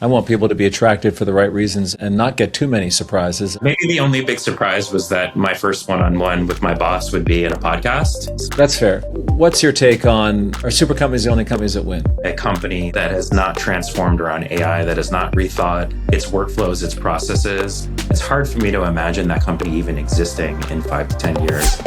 I want people to be attracted for the right reasons and not get too many surprises. Maybe the only big surprise was that my first one-on-one with my boss would be in a podcast. That's fair. What's your take on, are Supercompanies the only companies that win? A company that has not transformed around AI, that has not rethought its workflows, its processes. It's hard for me to imagine that company even existing in 5 to 10 years.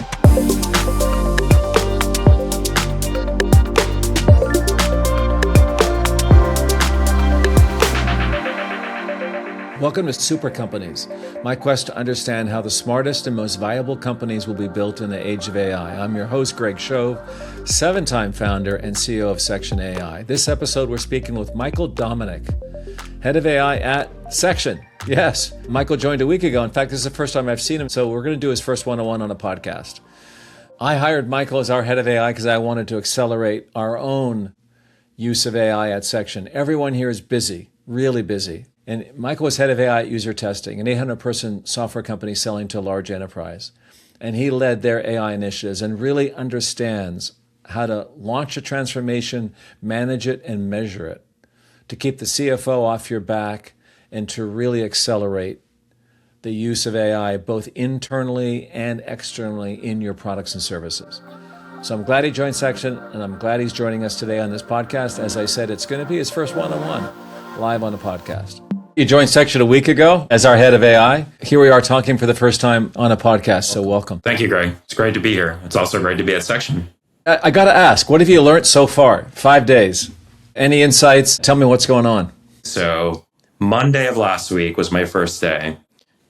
Welcome to Supercompanies, my quest to understand how the smartest and most viable companies will be built in the age of AI. I'm your host, Greg Shove, 7-time founder and CEO of Section AI. This episode, we're speaking with Michael Domanic, head of AI at Section. Yes, Michael joined a week ago. In fact, this is the first time I've seen him, so we're going to do his first one-on-one on a podcast. I hired Michael as our head of AI because I wanted to accelerate our own use of AI at Section. Everyone here is busy, really busy. And Michael was head of AI at UserTesting, an 800-person software company selling to a large enterprise. And he led their AI initiatives and really understands how to launch a transformation, manage it, and measure it, to keep the CFO off your back and to really accelerate the use of AI both internally and externally in your products and services. So I'm glad he joined Section, and I'm glad he's joining us today on this podcast. As I said, it's going to be his first one-on-one live on the podcast. You joined Section a week ago as our head of AI. Here we are talking for the first time on a podcast, so welcome. Thank you, Greg. It's great to be here. It's also great to be at Section. I got to ask, what have you learned so far? 5 days. Any insights? Tell me what's going on. So Monday of last week was my first day.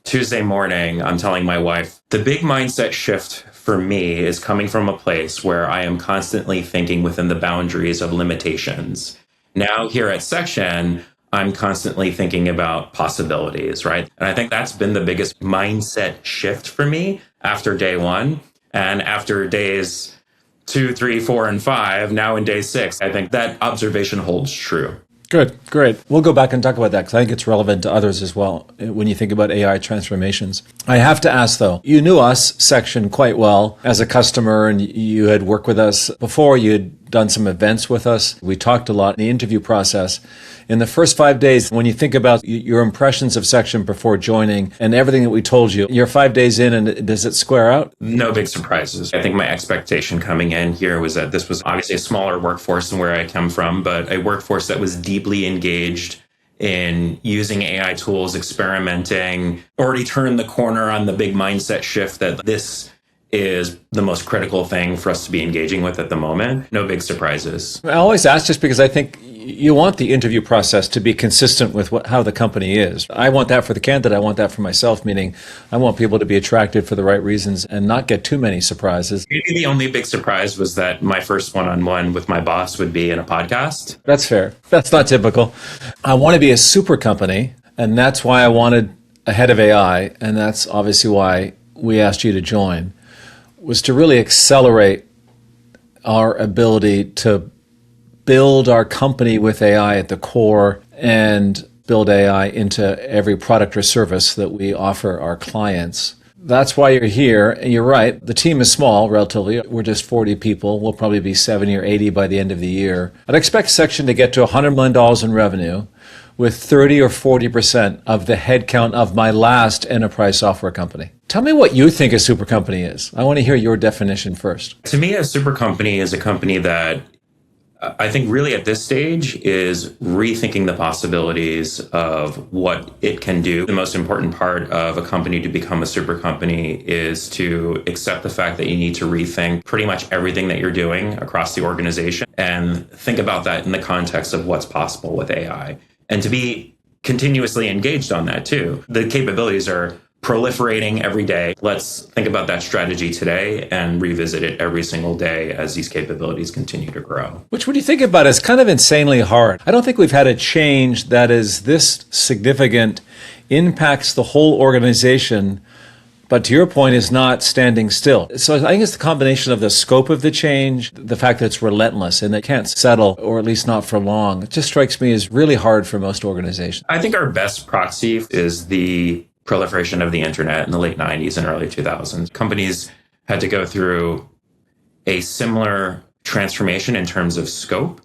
Tuesday morning, I'm telling my wife, the big mindset shift for me is coming from a place where I am constantly thinking within the boundaries of limitations. Now here at Section, I'm constantly thinking about possibilities, right? And I think that's been the biggest mindset shift for me after day one. And after days 2, 3, 4, and 5, now in day 6, I think that observation holds true. Good, great. We'll go back and talk about that because I think it's relevant to others as well when you think about AI transformations. I have to ask though, you knew us, Section, quite well as a customer, and you had worked with us before. You had done some events with us. We talked a lot in the interview process. In the first 5 days, when you think about your impressions of Section before joining and everything that we told you, you're 5 days in, and does it square out? No big surprises. I think my expectation coming in here was that this was obviously a smaller workforce than where I come from, but a workforce that was deeply engaged in using AI tools, experimenting, already turned the corner on the big mindset shift that this is the most critical thing for us to be engaging with at the moment. No big surprises. I always ask just because I think you want the interview process to be consistent with how the company is. I want that for the candidate. I want that for myself, meaning I want people to be attracted for the right reasons and not get too many surprises. Maybe the only big surprise was that my first one-on-one with my boss would be in a podcast. That's fair. That's not typical. I want to be a super company, and that's why I wanted a head of AI, and that's obviously why we asked you to join, was to really accelerate our ability to build our company with AI at the core and build AI into every product or service that we offer our clients. That's why you're here. And you're right, the team is small relatively. We're just 40 people. We'll probably be 70 or 80 by the end of the year. I'd expect Section to get to $100 million in revenue with 30 or 40% of the headcount of my last enterprise software company. Tell me what you think a super company is. I want to hear your definition first. To me, a super company is a company that I think really at this stage is rethinking the possibilities of what it can do. The most important part of a company to become a super company is to accept the fact that you need to rethink pretty much everything that you're doing across the organization and think about that in the context of what's possible with AI. And to be continuously engaged on that too. The capabilities are proliferating every day. Let's think about that strategy today and revisit it every single day as these capabilities continue to grow. Which, when you think about it, is kind of insanely hard. I don't think we've had a change that is this significant, impacts the whole organization, but to your point, is not standing still. So I think it's the combination of the scope of the change, the fact that it's relentless and it can't settle, or at least not for long. It just strikes me as really hard for most organizations. I think our best proxy is the proliferation of the internet in the late 90s and early 2000s. Companies had to go through a similar transformation in terms of scope,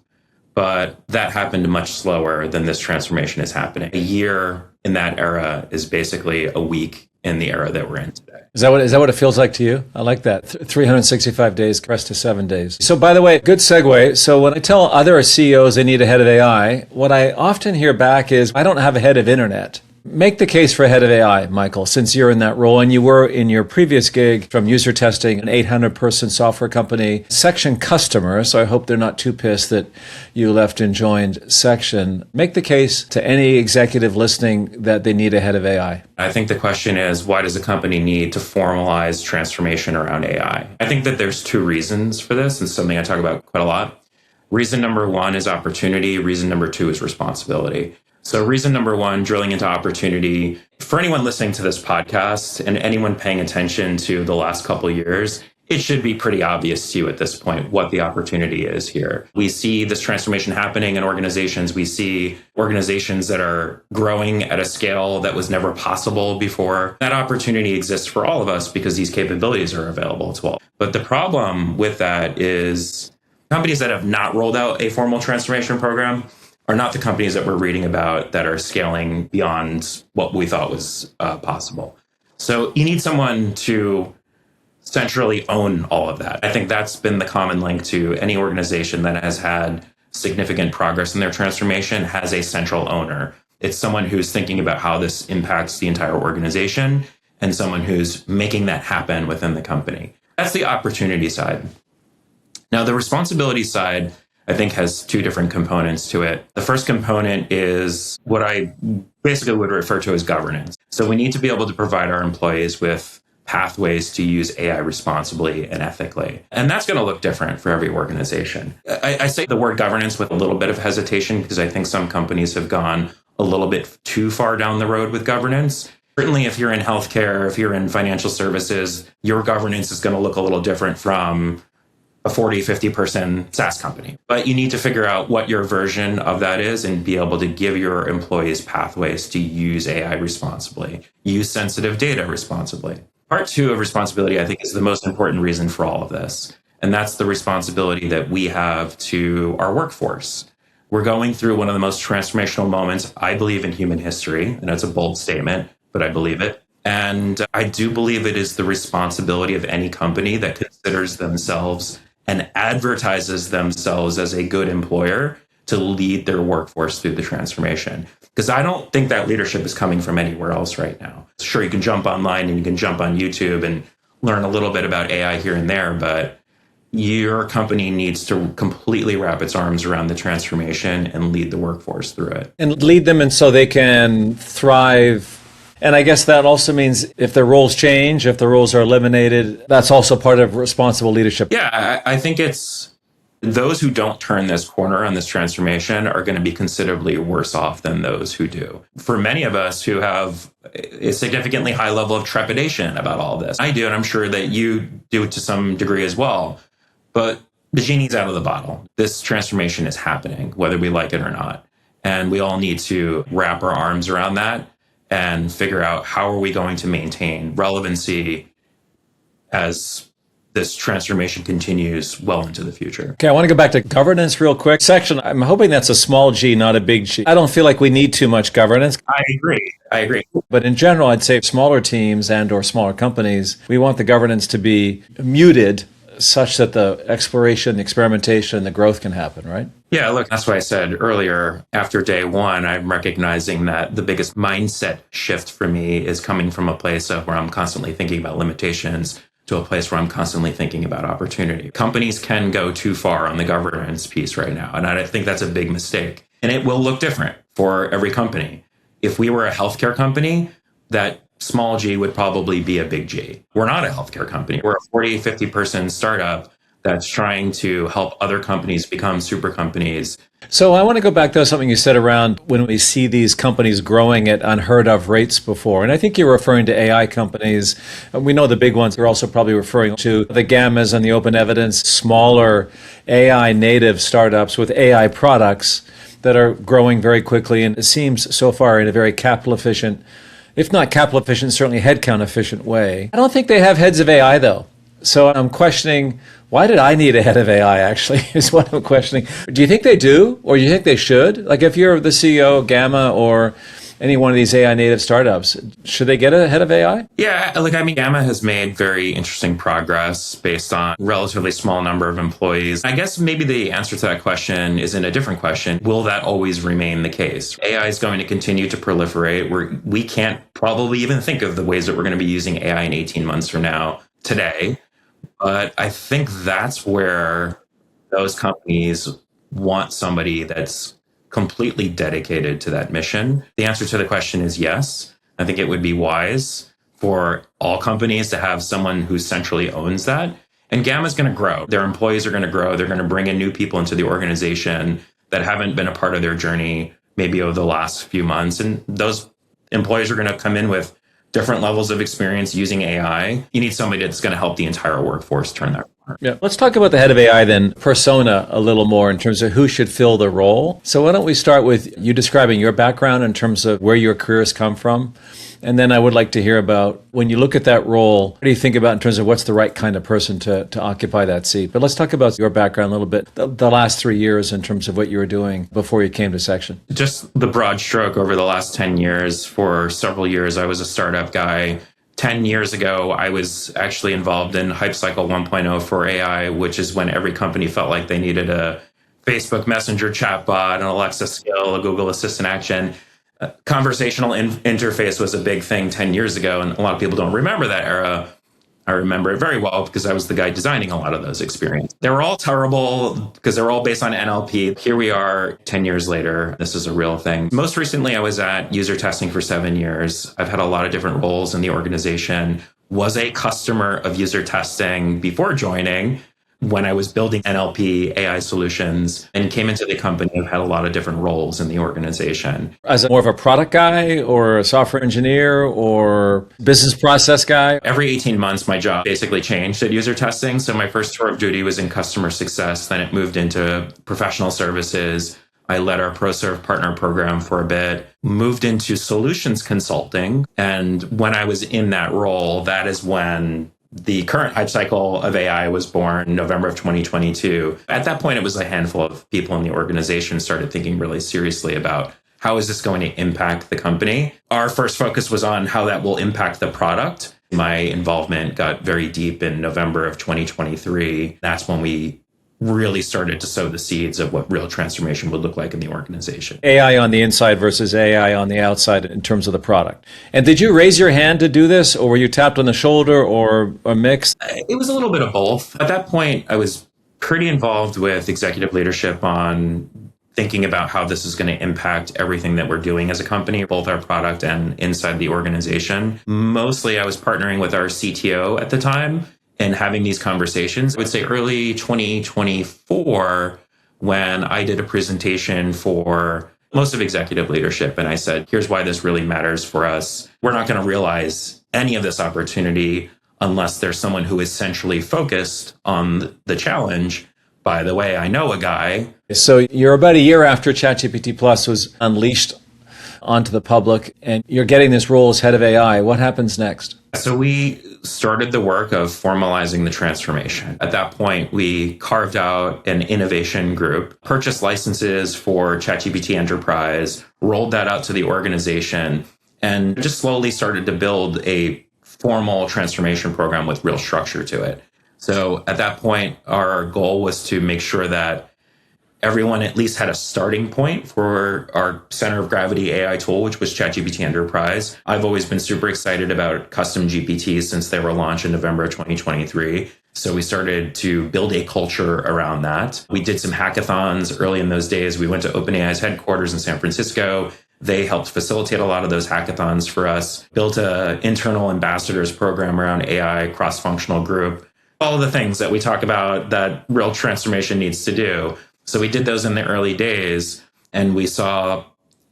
But that happened much slower than this transformation is happening. A year in that era is basically a week in the era that we're in today. Is that what it feels like to you? I like that. 365 days compressed to 7 days. So by the way, good segue. So when I tell other CEOs they need a head of AI, what I often hear back is, I don't have a head of internet. Make the case for a head of AI, Michael, since you're in that role, and you were in your previous gig from UserTesting, an 800-person software company, Section customer, so I hope they're not too pissed that you left and joined Section. Make the case to any executive listening that they need a head of AI. I think the question is, why does a company need to formalize transformation around AI? I think that there's two reasons for this, and something I talk about quite a lot. Reason number one is opportunity. Reason number two is responsibility. So reason number one, drilling into opportunity. For anyone listening to this podcast and anyone paying attention to the last couple of years, it should be pretty obvious to you at this point what the opportunity is here. We see this transformation happening in organizations. We see organizations that are growing at a scale that was never possible before. That opportunity exists for all of us because these capabilities are available to all. But the problem with that is companies that have not rolled out a formal transformation program are not the companies that we're reading about that are scaling beyond what we thought was possible. So you need someone to centrally own all of that. I think that's been the common link to any organization that has had significant progress in their transformation has a central owner. It's someone who's thinking about how this impacts the entire organization and someone who's making that happen within the company. That's the opportunity side. Now, the responsibility side, I think, has two different components to it. The first component is what I basically would refer to as governance. So we need to be able to provide our employees with pathways to use AI responsibly and ethically. And that's going to look different for every organization. I say the word governance with a little bit of hesitation because I think some companies have gone a little bit too far down the road with governance. Certainly, if you're in healthcare, if you're in financial services, your governance is going to look a little different from a 40, 50-person SaaS company. But you need to figure out what your version of that is and be able to give your employees pathways to use AI responsibly, use sensitive data responsibly. Part two of responsibility, I think, is the most important reason for all of this. And that's the responsibility that we have to our workforce. We're going through one of the most transformational moments, I believe, in human history. And that's a bold statement, but I believe it. And I do believe it is the responsibility of any company that considers themselves and advertises themselves as a good employer to lead their workforce through the transformation. Because I don't think that leadership is coming from anywhere else right now. Sure, you can jump online and you can jump on YouTube and learn a little bit about AI here and there, but your company needs to completely wrap its arms around the transformation and lead the workforce through it. And lead them and so they can thrive. And I guess that also means if their roles change, if the roles are eliminated, that's also part of responsible leadership. Yeah, I think it's those who don't turn this corner on this transformation are going to be considerably worse off than those who do. For many of us who have a significantly high level of trepidation about all this, I do, and I'm sure that you do to some degree as well, but the genie's out of the bottle. This transformation is happening, whether we like it or not. And we all need to wrap our arms around that and figure out how are we going to maintain relevancy as this transformation continues well into the future. Okay, I want to go back to governance real quick. Section, I'm hoping that's a small G, not a big G. I don't feel like we need too much governance. I agree. But in general, I'd say smaller teams and or smaller companies, we want the governance to be muted such that the exploration, the experimentation, the growth can happen, right? Yeah, look, that's why I said earlier, after day one, I'm recognizing that the biggest mindset shift for me is coming from a place of where I'm constantly thinking about limitations to a place where I'm constantly thinking about opportunity. Companies can go too far on the governance piece right now, and I think that's a big mistake. And it will look different for every company. If we were a healthcare company, that small G would probably be a big G. We're not a healthcare company. We're a 40, 50-person startup that's trying to help other companies become super companies. So I want to go back to something you said around when we see these companies growing at unheard of rates before. And I think you're referring to AI companies. We know the big ones. You're also probably referring to the Gammas and the Open Evidence, smaller AI native startups with AI products that are growing very quickly. And it seems so far in a very capital efficient, if not capital efficient, certainly headcount efficient way. I don't think they have heads of AI though. So I'm questioning Why did I need a head of AI, actually, is what I'm questioning. Do you think they do, or do you think they should? Like, if you're the CEO of Gamma or any one of these AI native startups, should they get a head of AI? Yeah, Gamma has made very interesting progress based on relatively small number of employees. I guess maybe the answer to that question is in a different question. Will that always remain the case? AI is going to continue to proliferate. We can't probably even think of the ways that we're going to be using AI in 18 months from now today. But I think that's where those companies want somebody that's completely dedicated to that mission. The answer to the question is yes. I think it would be wise for all companies to have someone who centrally owns that. And Gamma's going to grow. Their employees are going to grow. They're going to bring in new people into the organization that haven't been a part of their journey maybe over the last few months. And those employees are going to come in with different levels of experience using AI. You need somebody that's going to help the entire workforce turn that corner. Yeah. Let's talk about the head of AI then, persona, a little more in terms of who should fill the role. So why don't we start with you describing your background in terms of where your career has come from? And then I would like to hear about, when you look at that role, what do you think about in terms of what's the right kind of person to occupy that seat? But let's talk about your background a little bit, the last 3 years in terms of what you were doing before you came to Section. Just the broad stroke over the last 10 years. For several years, I was a startup guy. 10 years ago, I was actually involved in Hype Cycle 1.0 for AI, which is when every company felt like they needed a Facebook Messenger chatbot, an Alexa skill, a Google Assistant action. Conversational interface was a big thing 10 years ago, and a lot of people don't remember that era. I remember it very well because I was the guy designing a lot of those experiences. They were all terrible because they were all based on NLP. Here we are 10 years later. This is a real thing. Most recently, I was at UserTesting for 7 years. I've had a lot of different roles in the organization. Was a customer of UserTesting before joining, when I was building NLP AI solutions, and came into the company. I've had a lot of different roles in the organization. As more of a product guy or a software engineer or business process guy? Every 18 months, my job basically changed at UserTesting. So my first tour of duty was in customer success. Then it moved into professional services. I led our ProServe partner program for a bit, moved into solutions consulting. And when I was in that role, that is when the current hype cycle of AI was born in November of 2022. At that point, it was a handful of people in the organization started thinking really seriously about how is this going to impact the company. Our first focus was on how that will impact the product. My involvement got very deep in November of 2023. That's when we really started to sow the seeds of what real transformation would look like in the organization. AI on the inside versus AI on the outside in terms of the product. And did you raise your hand to do this, or were you tapped on the shoulder, or a mix? It was a little bit of both. At that point, I was pretty involved with executive leadership on thinking about how this is going to impact everything that we're doing as a company, both our product and inside the organization. Mostly, I was partnering with our CTO at the time and having these conversations. I would say early 2024, when I did a presentation for most of executive leadership, and I said, here's why this really matters for us. We're not going to realize any of this opportunity unless there's someone who is centrally focused on the challenge. By the way, I know a guy. So you're about a year after ChatGPT Plus was unleashed onto the public, and you're getting this role as head of AI. What happens next? So we started the work of formalizing the transformation. At that point, we carved out an innovation group, purchased licenses for ChatGPT Enterprise, rolled that out to the organization, and just slowly started to build a formal transformation program with real structure to it. So at that point, our goal was to make sure that everyone at least had a starting point for our center of gravity AI tool, which was ChatGPT Enterprise. I've always been super excited about custom GPTs since they were launched in November of 2023. So we started to build a culture around that. We did some hackathons early in those days. We went to OpenAI's headquarters in San Francisco. They helped facilitate a lot of those hackathons for us, built an internal ambassadors program around AI, cross-functional group, all of the things that we talk about that real transformation needs to do. So we did those in the early days, and we saw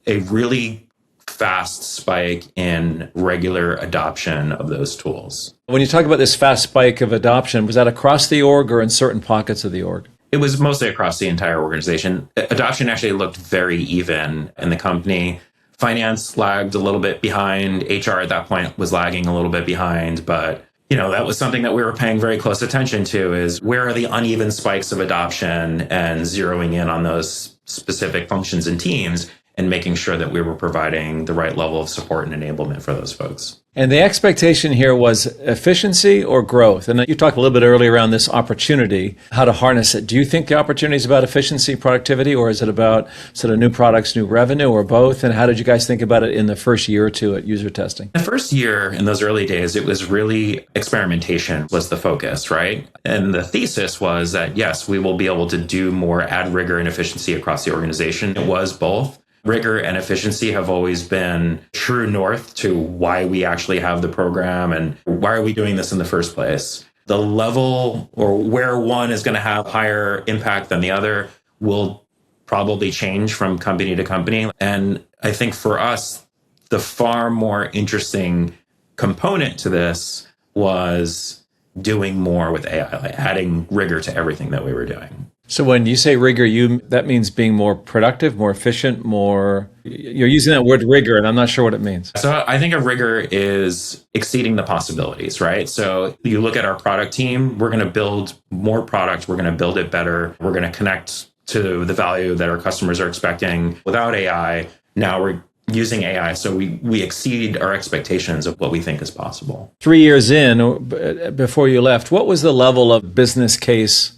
a really fast spike in regular adoption of those tools. When you talk about this fast spike of adoption, was that across the org or in certain pockets of the org? It was mostly across the entire organization. Adoption actually looked very even in the company. Finance lagged a little bit behind. HR at that point was lagging a little bit behind, but that was something that we were paying very close attention to, is where are the uneven spikes of adoption, and zeroing in on those specific functions and teams and making sure that we were providing the right level of support and enablement for those folks. And the expectation here was efficiency or growth. And you talked a little bit earlier around this opportunity, how to harness it. Do you think the opportunity is about efficiency, productivity, or is it about sort of new products, new revenue, or both? And how did you guys think about it in the first year or two at UserTesting? The first year, in those early days, it was really experimentation was the focus, right? And the thesis was that, yes, we will be able to do more, add rigor and efficiency across the organization. It was both. Rigor and efficiency have always been true north to why we actually have the program and why are we doing this in the first place. The level or where one is going to have higher impact than the other will probably change from company to company. And I think for us, the far more interesting component to this was doing more with AI, like adding rigor to everything that we were doing. So when you say rigor, that means being more productive, more efficient, you're using that word rigor, and I'm not sure what it means. So I think a rigor is exceeding the possibilities, right? So you look at our product team, we're going to build more product, we're going to build it better, we're going to connect to the value that our customers are expecting. Without AI, now we're using AI, so we exceed our expectations of what we think is possible. 3 years in, before you left, what was the level of business case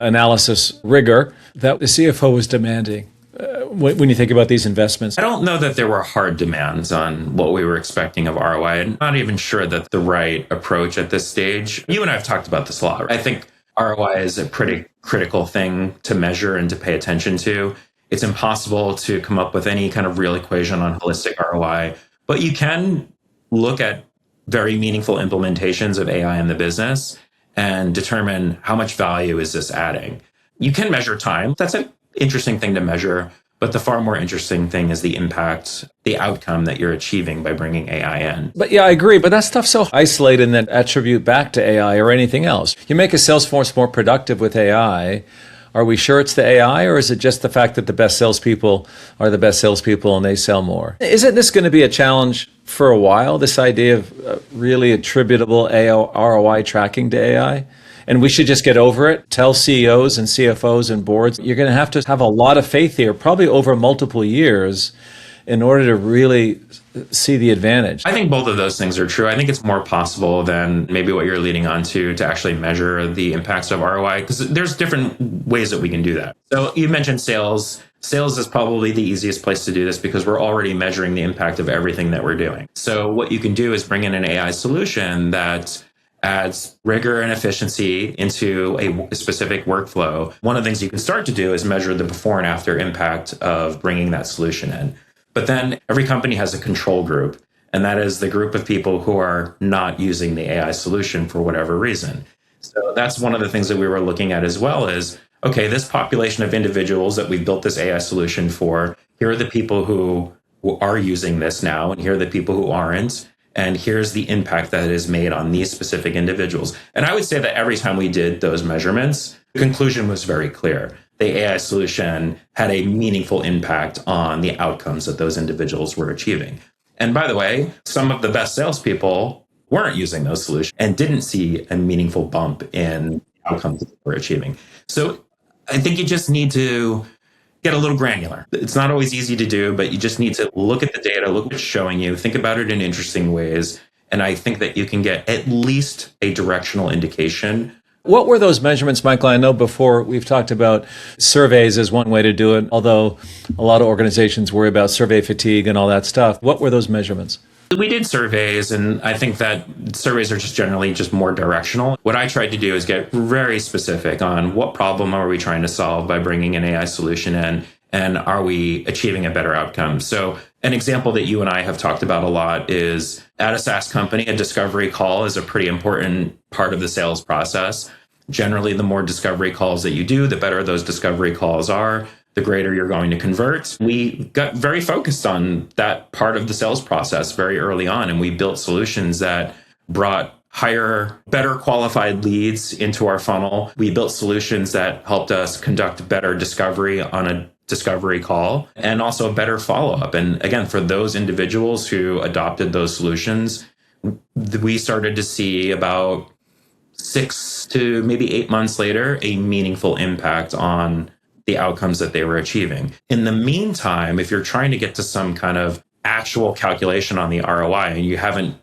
analysis rigor that the CFO was demanding when you think about these investments? I don't know that there were hard demands on what we were expecting of ROI. I'm not even sure that's the right approach at this stage. You and I have talked about this a lot. I think ROI is a pretty critical thing to measure and to pay attention to. It's impossible to come up with any kind of real equation on holistic ROI, but you can look at very meaningful implementations of AI in the business and determine how much value is this adding. You can measure time. That's an interesting thing to measure. But the far more interesting thing is the impact, the outcome that you're achieving by bringing AI in. But yeah, I agree. But that stuff's so isolated and that attribute back to AI or anything else. You make a sales force more productive with AI. Are we sure it's the AI, or is it just the fact that the best salespeople are the best salespeople and they sell more? Isn't this going to be a challenge for a while, this idea of really attributable ROI tracking to AI? And we should just get over it, tell CEOs and CFOs and boards, you're going to have a lot of faith here, probably over multiple years, in order to really see the advantage. I think both of those things are true. I think it's more possible than maybe what you're leading on to actually measure the impacts of ROI, because there's different ways that we can do that. So you mentioned sales. Sales is probably the easiest place to do this because we're already measuring the impact of everything that we're doing. So what you can do is bring in an AI solution that adds rigor and efficiency into a specific workflow. One of the things you can start to do is measure the before and after impact of bringing that solution in. But then every company has a control group, and that is the group of people who are not using the AI solution for whatever reason. So that's one of the things that we were looking at as well is, okay, this population of individuals that we've built this AI solution for, here are the people who are using this now, and here are the people who aren't. And here's the impact that it has made on these specific individuals. And I would say that every time we did those measurements, the conclusion was very clear. The AI solution had a meaningful impact on the outcomes that those individuals were achieving. And by the way, some of the best salespeople weren't using those solutions and didn't see a meaningful bump in outcomes that they were achieving. So I think you just need to get a little granular. It's not always easy to do, but you just need to look at the data, look at what's showing you, think about it in interesting ways. And I think that you can get at least a directional indication. What were those measurements, Michael? I know before we've talked about surveys as one way to do it, although a lot of organizations worry about survey fatigue and all that stuff. What were those measurements? We did surveys, and I think that surveys are just generally just more directional. What I tried to do is get very specific on what problem are we trying to solve by bringing an AI solution in, and are we achieving a better outcome? So an example that you and I have talked about a lot is at a SaaS company, a discovery call is a pretty important part of the sales process. Generally, the more discovery calls that you do, the better those discovery calls are, the greater you're going to convert. We got very focused on that part of the sales process very early on, and we built solutions that brought higher, better qualified leads into our funnel. We built solutions that helped us conduct better discovery on a discovery call and also better follow-up. And again, for those individuals who adopted those solutions, we started to see about 6 to maybe 8 months later, a meaningful impact on the outcomes that they were achieving. In the meantime, if you're trying to get to some kind of actual calculation on the ROI and you haven't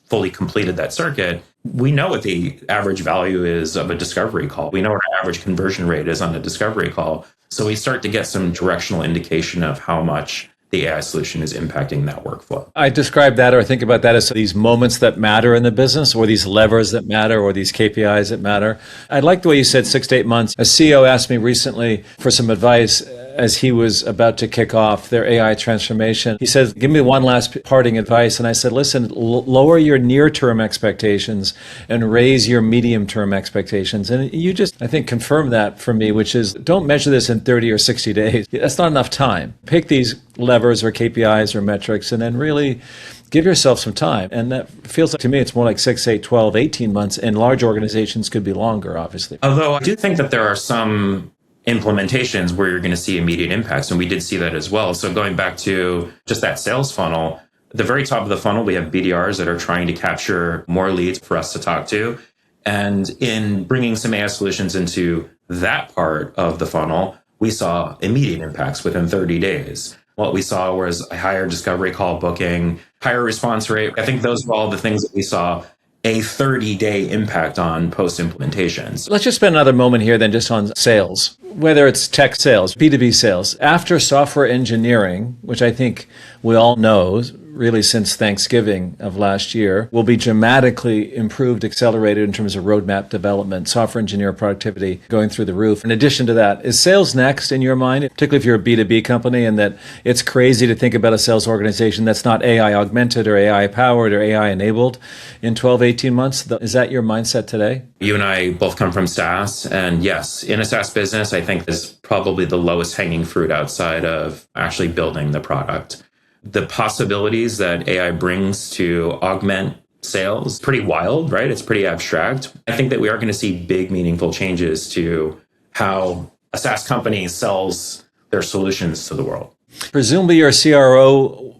fully completed that circuit, we know what the average value is of a discovery call. We know what our average conversion rate is on a discovery call. So we start to get some directional indication of how much the AI solution is impacting that workflow. I describe that or think about that as these moments that matter in the business, or these levers that matter, or these KPIs that matter. I like the way you said 6 to 8 months. A CEO asked me recently for some advice as he was about to kick off their AI transformation. He said, give me one last parting advice. And I said, listen, lower your near-term expectations and raise your medium-term expectations. And you just, I think, confirmed that for me, which is don't measure this in 30 or 60 days. That's not enough time. Pick these levers or KPIs or metrics and then really give yourself some time. And that feels like, to me, it's more like 6, 8, 12, 18 months. And large organizations could be longer, obviously. Although I do think that there are some implementations where you're going to see immediate impacts. And we did see that as well. So going back to just that sales funnel, at the very top of the funnel, we have BDRs that are trying to capture more leads for us to talk to. And in bringing some AI solutions into that part of the funnel, we saw immediate impacts within 30 days. What we saw was a higher discovery call booking, higher response rate. I think those were all the things that we saw a 30-day impact on post-implementations. Let's just spend another moment here then just on sales, whether it's tech sales, B2B sales. After software engineering, which I think we all know, really since Thanksgiving of last year, will be dramatically improved, accelerated in terms of roadmap development, software engineer productivity going through the roof. In addition to that, is sales next in your mind, particularly if you're a B2B company, and that it's crazy to think about a sales organization that's not AI augmented or AI powered or AI enabled in 12, 18 months? Is that your mindset today? You and I both come from SaaS. And yes, in a SaaS business, I think is probably the lowest hanging fruit outside of actually building the product. The possibilities that AI brings to augment sales, pretty wild, right? It's pretty abstract. I think that we are going to see big, meaningful changes to how a SaaS company sells their solutions to the world. Presumably your CRO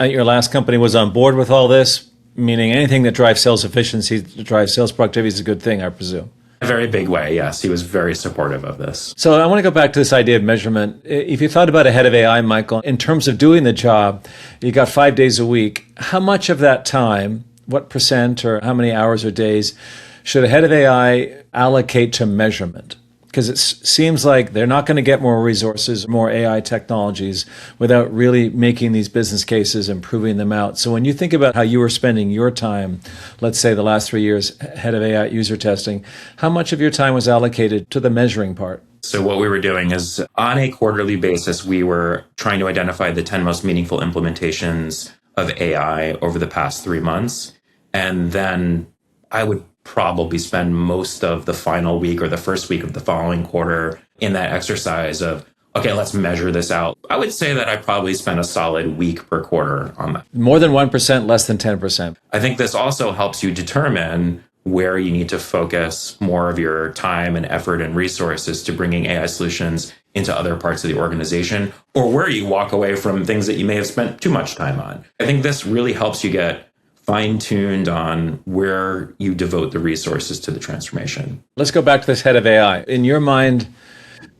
at your last company was on board with all this, meaning anything that drives sales efficiency, that drives sales productivity is a good thing, I presume. A very big way, yes. He was very supportive of this. So I want to go back to this idea of measurement. If you thought about a head of AI, Michael, in terms of doing the job, you got 5 days a week. How much of that time, what percent or how many hours or days should a head of AI allocate to measurement? Because it seems like they're not going to get more resources, more AI technologies without really making these business cases and proving them out. So when you think about how you were spending your time, let's say the last 3 years, head of AI UserTesting, how much of your time was allocated to the measuring part? So what we were doing is on a quarterly basis, we were trying to identify the 10 most meaningful implementations of AI over the past 3 months. And then I would probably spend most of the final week or the first week of the following quarter in that exercise of, okay, let's measure this out. I would say that I probably spent a solid week per quarter on that. More than 1%, less than 10%. I think this also helps you determine where you need to focus more of your time and effort and resources to bringing AI solutions into other parts of the organization, or where you walk away from things that you may have spent too much time on. I think this really helps you get fine-tuned on where you devote the resources to the transformation. Let's go back to this head of AI. In your mind,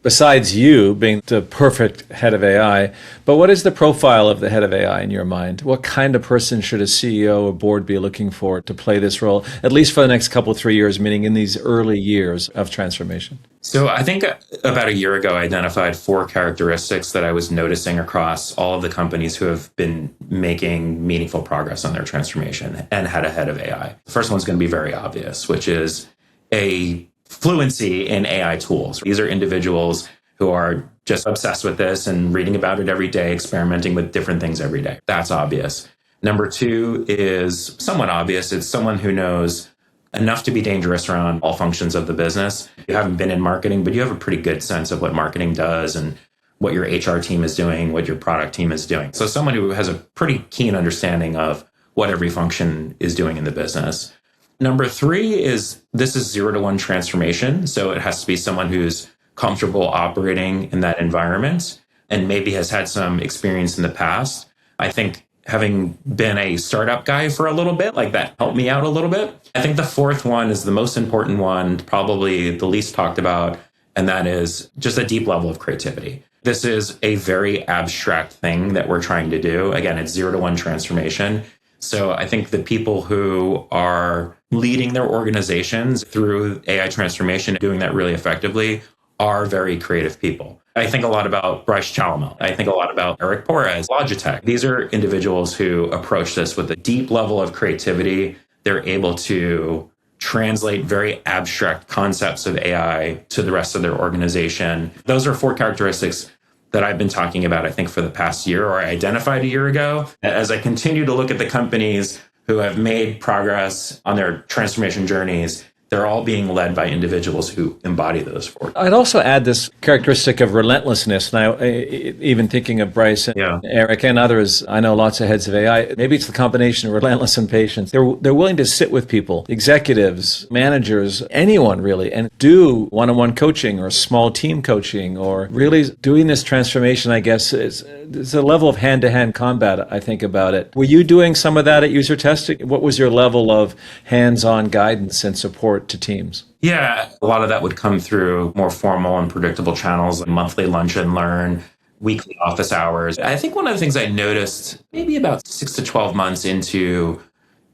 besides you being the perfect head of AI, but what is the profile of the head of AI in your mind? What kind of person should a CEO or board be looking for to play this role, at least for the next couple, 3 years, meaning in these early years of transformation? So I think about a year ago, I identified 4 characteristics that I was noticing across all of the companies who have been making meaningful progress on their transformation and had a head of AI. The first one's going to be very obvious, which is a fluency in AI tools. These are individuals who are just obsessed with this and reading about it every day, experimenting with different things every day. That's obvious. Number 2 is somewhat obvious. It's someone who knows enough to be dangerous around all functions of the business. You haven't been in marketing, but you have a pretty good sense of what marketing does and what your HR team is doing, what your product team is doing. So someone who has a pretty keen understanding of what every function is doing in the business. Number 3 is this is 0 to 1 transformation. So it has to be someone who's comfortable operating in that environment and maybe has had some experience in the past. I think having been a startup guy for a little bit, like that helped me out a little bit. I think the fourth one is the most important one, probably the least talked about, and that is just a deep level of creativity. This is a very abstract thing that we're trying to do. Again, it's 0 to 1 transformation. So I think the people who are leading their organizations through AI transformation, doing that really effectively, are very creative people. I think a lot about Bryce Chalmel. I think a lot about Eric Porres, Logitech. These are individuals who approach this with a deep level of creativity. They're able to translate very abstract concepts of AI to the rest of their organization. Those are 4 characteristics that I've been talking about, I think, for the past year, or I identified a year ago. As I continue to look at the companies who have made progress on their transformation journeys, they're all being led by individuals who embody those 4. I'd also add this characteristic of relentlessness. Now, even thinking of Bryce and Eric and others, I know lots of heads of AI. Maybe it's the combination of relentless and patience. They're willing to sit with people, executives, managers, anyone really, and do one-on-one coaching or small team coaching, or really doing this transformation, I guess, it's a level of hand-to-hand combat, I think, about it. Were you doing some of that at UserTesting? What was your level of hands-on guidance and support to teams? Yeah, a lot of that would come through more formal and predictable channels, like monthly lunch and learn, weekly office hours. I think one of the things I noticed maybe about 6 to 12 months into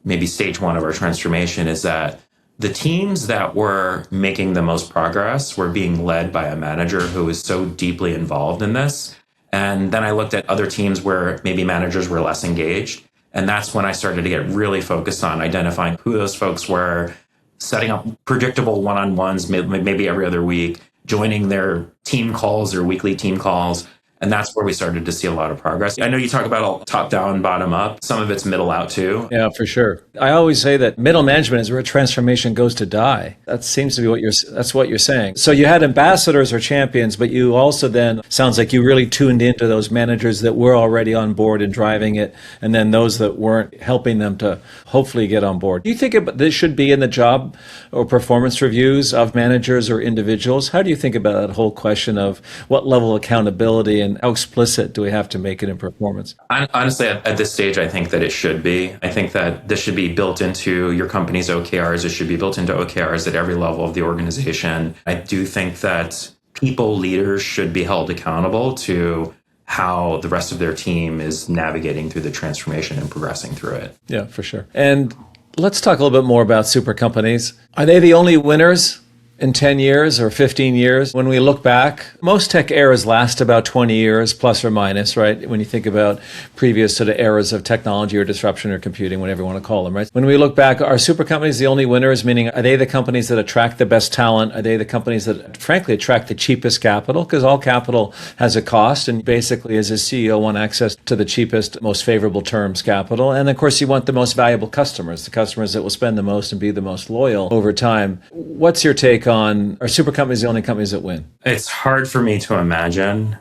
maybe stage 1 of our transformation is that the teams that were making the most progress were being led by a manager who was so deeply involved in this. And then I looked at other teams where maybe managers were less engaged. And that's when I started to get really focused on identifying who those folks were, setting up predictable one-on-ones, maybe every other week, joining their team calls or weekly team calls. And that's where we started to see a lot of progress. I know you talk about all top down, bottom up. Some of it's middle out too. Yeah, for sure. I always say that middle management is where transformation goes to die. That seems to be that's what you're saying. So you had ambassadors or champions, but you also then, sounds like you really tuned into those managers that were already on board and driving it, and then those that weren't, helping them to hopefully get on board. Do you think this should be in the job or performance reviews of managers or individuals? How do you think about that whole question of what level of accountability and how explicit do we have to make it in performance? Honestly, at this stage, I think that it should be. I think that this should be built into your company's OKRs. It should be built into OKRs at every level of the organization. I do think that people, leaders should be held accountable to how the rest of their team is navigating through the transformation and progressing through it. Yeah, for sure. And let's talk a little bit more about super companies. Are they the only winners in 10 years or 15 years? When we look back, most tech eras last about 20 years, plus or minus, right? When you think about previous sort of eras of technology or disruption or computing, whatever you want to call them, right? When we look back, are super companies the only winners? Meaning, are they the companies that attract the best talent? Are they the companies that, frankly, attract the cheapest capital? Because all capital has a cost, and basically, as a CEO, want access to the cheapest, most favorable terms capital. And of course, you want the most valuable customers, the customers that will spend the most and be the most loyal over time. What's your take on, are super companies the only companies that win? It's hard for me to imagine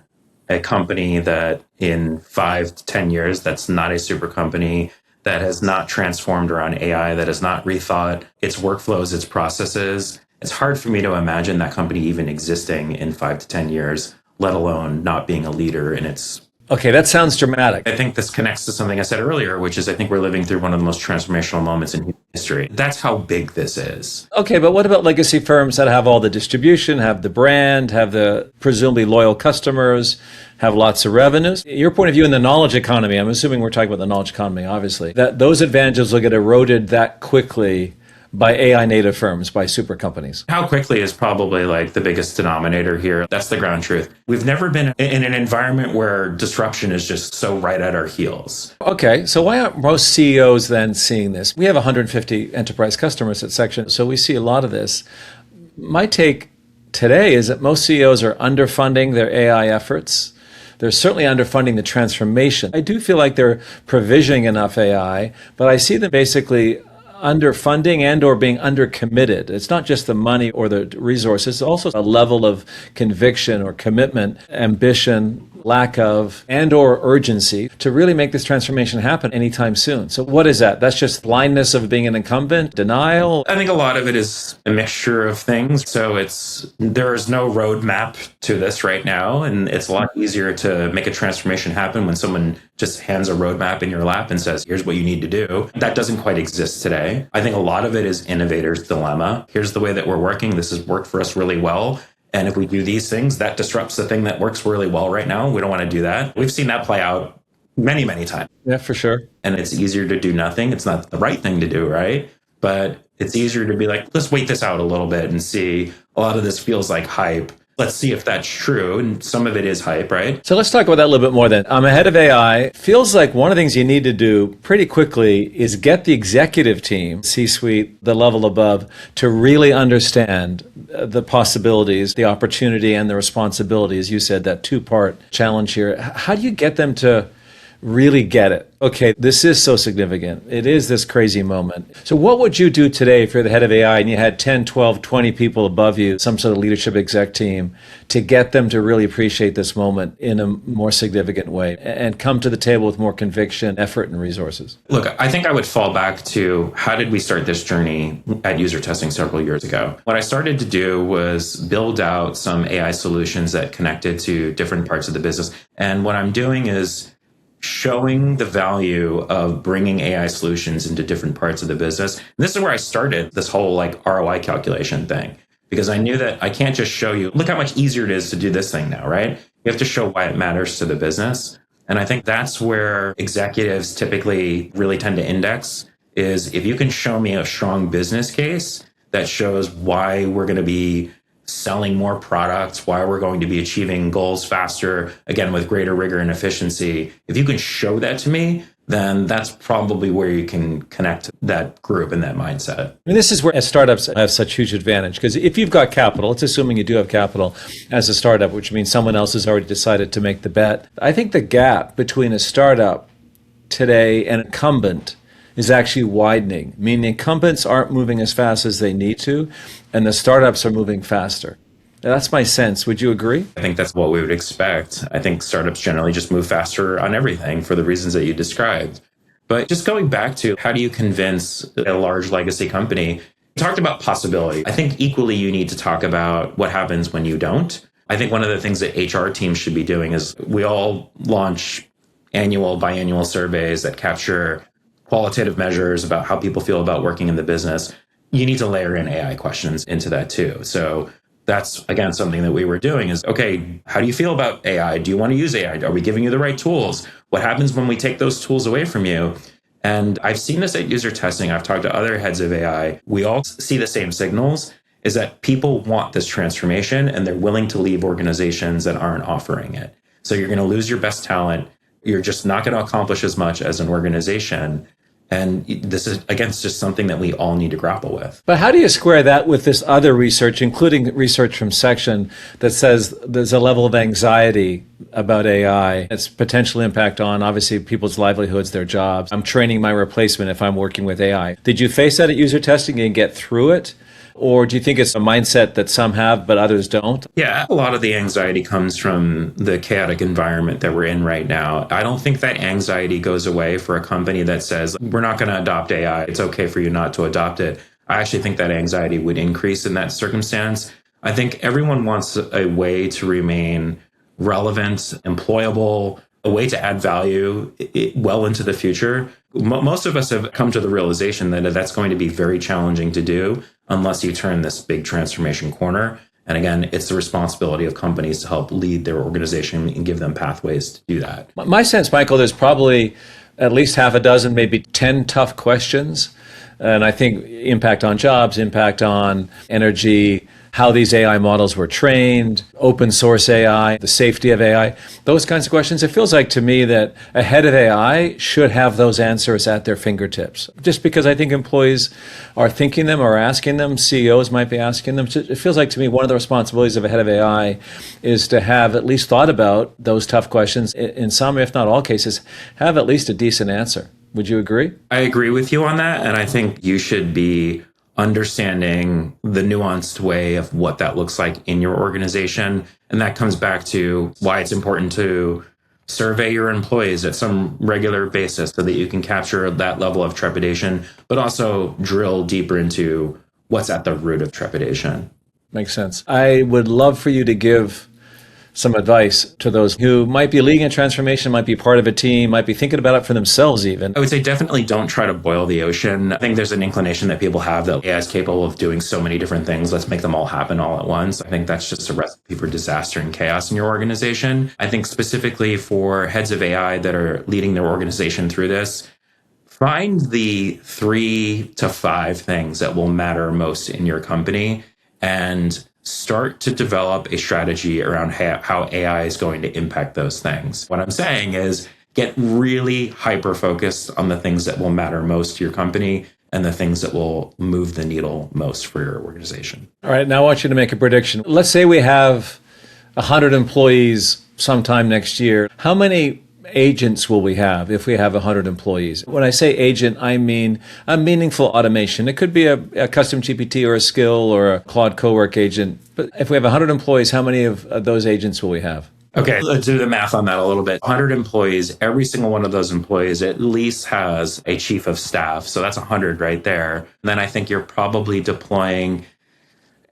a company that in 5 to 10 years, that's not a super company, that has not transformed around AI, that has not rethought its workflows, its processes. It's hard for me to imagine that company even existing in 5 to 10 years, let alone not being a leader in its. Okay, that sounds dramatic. I think this connects to something I said earlier, which is I think we're living through one of the most transformational moments in history. That's how big this is. Okay, but what about legacy firms that have all the distribution, have the brand, have the presumably loyal customers, have lots of revenues? Your point of view in the knowledge economy, I'm assuming we're talking about the knowledge economy, obviously, that those advantages will get eroded that quickly by AI native firms, by super companies. How quickly is probably like the biggest denominator here. That's the ground truth. We've never been in an environment where disruption is just so right at our heels. Okay, so why aren't most CEOs then seeing this? We have 150 enterprise customers at Section, so we see a lot of this. My take today is that most CEOs are underfunding their AI efforts. They're certainly underfunding the transformation. I do feel like they're provisioning enough AI, but I see them basically underfunding and or being undercommitted. It's not just the money or the resources, it's also a level of conviction or commitment, ambition, lack of and or urgency to really make this transformation happen anytime soon. So what is that? That's just blindness of being an incumbent, denial? I think a lot of it is a mixture of things. So there is no roadmap to this right now. And it's a lot easier to make a transformation happen when someone just hands a roadmap in your lap and says, here's what you need to do. That doesn't quite exist today. I think a lot of it is innovator's dilemma. Here's the way that we're working. This has worked for us really well. And if we do these things, that disrupts the thing that works really well right now. We don't want to do that. We've seen that play out many, many times. Yeah, for sure. And it's easier to do nothing. It's not the right thing to do, right? But it's easier to be like, let's wait this out a little bit and see. A lot of this feels like hype. Let's see if that's true. And some of it is hype, right? So let's talk about that a little bit more then. I'm ahead of AI. Feels like one of the things you need to do pretty quickly is get the executive team, C-suite, the level above, to really understand the possibilities, the opportunity, and the responsibility. As you said, that two-part challenge here. How do you get them to really get it? Okay, this is so significant. It is this crazy moment. So what would you do today if you're the head of AI and you had 10, 12, 20 people above you, some sort of leadership exec team, to get them to really appreciate this moment in a more significant way and come to the table with more conviction, effort, and resources? Look, I think I would fall back to how did we start this journey at UserTesting several years ago? What I started to do was build out some AI solutions that connected to different parts of the business. And what I'm doing is showing the value of bringing AI solutions into different parts of the business. And this is where I started this whole like ROI calculation thing, because I knew that I can't just show you, look how much easier it is to do this thing now, right? You have to show why it matters to the business. And I think that's where executives typically really tend to index is if you can show me a strong business case that shows why we're going to be selling more products, why we're going to be achieving goals faster, again, with greater rigor and efficiency. If you can show that to me, then that's probably where you can connect that group and that mindset. And this is where startups have such huge advantage, because if you've got capital, it's assuming you do have capital as a startup, which means someone else has already decided to make the bet. I think the gap between a startup today and incumbent is actually widening, meaning incumbents aren't moving as fast as they need to, and the startups are moving faster. That's my sense. Would you agree? I think that's what we would expect. I think startups generally just move faster on everything for the reasons that you described. But just going back to how do you convince a large legacy company? You talked about possibility. I think equally you need to talk about what happens when you don't. I think one of the things that HR teams should be doing is we all launch annual, biannual surveys that capture qualitative measures about how people feel about working in the business. You need to layer in AI questions into that too. So that's, again, something that we were doing is, okay, how do you feel about AI? Do you want to use AI? Are we giving you the right tools? What happens when we take those tools away from you? And I've seen this at UserTesting. I've talked to other heads of AI. We all see the same signals, is that people want this transformation and they're willing to leave organizations that aren't offering it. So you're going to lose your best talent. You're just not going to accomplish as much as an organization. And this is, again, it's just something that we all need to grapple with. But how do you square that with this other research, including research from Section, that says there's a level of anxiety about AI, its potential impact on, obviously, people's livelihoods, their jobs? I'm training my replacement if I'm working with AI. Did you face that at UserTesting and get through it? Or do you think it's a mindset that some have, but others don't? Yeah, a lot of the anxiety comes from the chaotic environment that we're in right now. I don't think that anxiety goes away for a company that says, we're not going to adopt AI. It's okay for you not to adopt it. I actually think that anxiety would increase in that circumstance. I think everyone wants a way to remain relevant, employable, a way to add value well into the future. Most of us have come to the realization that that's going to be very challenging to do unless you turn this big transformation corner. And again, it's the responsibility of companies to help lead their organization and give them pathways to do that. My sense, Michael, there's probably at least half a dozen, maybe 10 tough questions. And I think impact on jobs, impact on energy, how these AI models were trained, open source AI, the safety of AI, those kinds of questions. It feels like to me that a head of AI should have those answers at their fingertips. Just because I think employees are thinking them or asking them, CEOs might be asking them. It feels like to me one of the responsibilities of a head of AI is to have at least thought about those tough questions. In some, if not all cases, have at least a decent answer. Would you agree? I agree with you on that. And I think you should be understanding the nuanced way of what that looks like in your organization. And that comes back to why it's important to survey your employees at some regular basis so that you can capture that level of trepidation, but also drill deeper into what's at the root of trepidation. Makes sense. I would love for you to give some advice to those who might be leading a transformation, might be part of a team, might be thinking about it for themselves even. I would say definitely don't try to boil the ocean. I think there's an inclination that people have that AI is capable of doing so many different things. Let's make them all happen all at once. I think that's just a recipe for disaster and chaos in your organization. I think specifically for heads of AI that are leading their organization through this, find the 3 to 5 things that will matter most in your company and start to develop a strategy around how AI is going to impact those things. What I'm saying is get really hyper-focused on the things that will matter most to your company and the things that will move the needle most for your organization. All right, now I want you to make a prediction. Let's say we have 100 employees sometime next year. How many agents will we have if we have 100 employees? When I say agent, I mean a meaningful automation. It could be a custom GPT or a skill or a Claude Cowork agent. But if we have 100 employees, how many of those agents will we have? Okay, let's do the math on that a little bit. 100 employees, every single one of those employees at least has a chief of staff. So that's 100 right there. And then I think you're probably deploying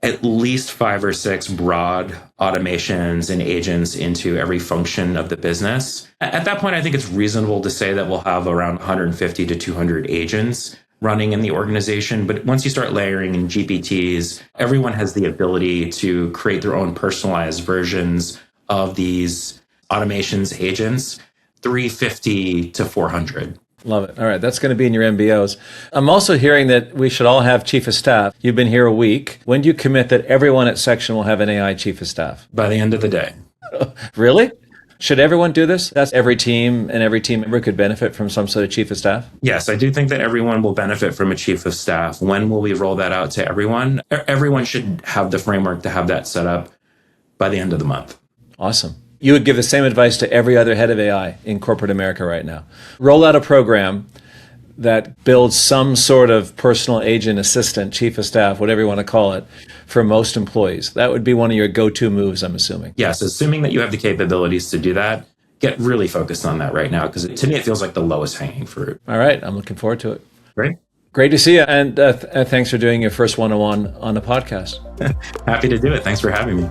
at least 5 or 6 broad automations and agents into every function of the business. At that point, I think it's reasonable to say that we'll have around 150 to 200 agents running in the organization. But once you start layering in GPTs, everyone has the ability to create their own personalized versions of these automations agents, 350 to 400. Love it. All right. That's going to be in your MBOs. I'm also hearing that we should all have chief of staff. You've been here a week. When do you commit that everyone at Section will have an AI chief of staff? By the end of the day. Really? Should everyone do this? That's every team, and every team member could benefit from some sort of chief of staff? Yes, I do think that everyone will benefit from a chief of staff. When will we roll that out to everyone? Everyone should have the framework to have that set up by the end of the month. Awesome. You would give the same advice to every other head of AI in corporate America right now. Roll out a program that builds some sort of personal agent, assistant, chief of staff, whatever you want to call it, for most employees. That would be one of your go-to moves, I'm assuming. Yes, assuming that you have the capabilities to do that, get really focused on that right now, because to me, it feels like the lowest hanging fruit. All right. I'm looking forward to it. Great. Great to see you. And thanks for doing your first one-on-one on the podcast. Happy to do it. Thanks for having me.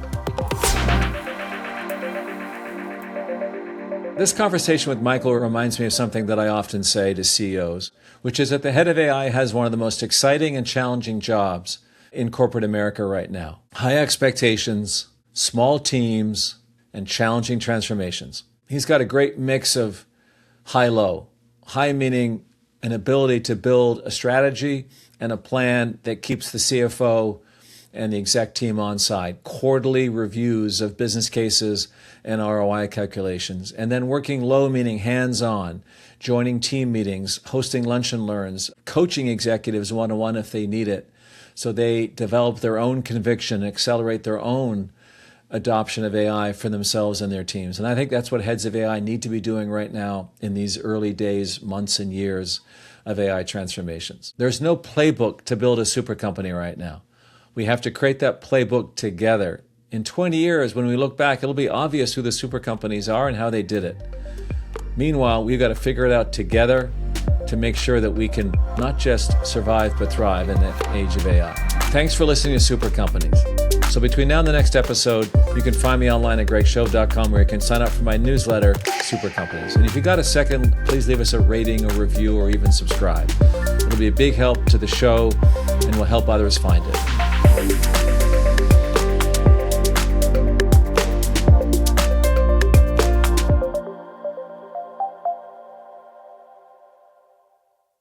This conversation with Michael reminds me of something that I often say to CEOs, which is that the head of AI has one of the most exciting and challenging jobs in corporate America right now. High expectations, small teams, and challenging transformations. He's got a great mix of high-low. High meaning an ability to build a strategy and a plan that keeps the CFO and the exec team on side, quarterly reviews of business cases and ROI calculations, and then working low, meaning hands-on, joining team meetings, hosting lunch and learns, coaching executives one-on-one if they need it, so they develop their own conviction, accelerate their own adoption of AI for themselves and their teams. And I think that's what heads of AI need to be doing right now in these early days, months, and years of AI transformations. There's no playbook to build a super company right now. We have to create that playbook together. In 20 years, when we look back, it'll be obvious who the super companies are and how they did it. Meanwhile, we've got to figure it out together to make sure that we can not just survive, but thrive in the age of AI. Thanks for listening to Super Companies. So between now and the next episode, you can find me online at gregshove.com, where you can sign up for my newsletter, Super Companies. And if you got a second, please leave us a rating, a review, or even subscribe. It'll be a big help to the show and will help others find it.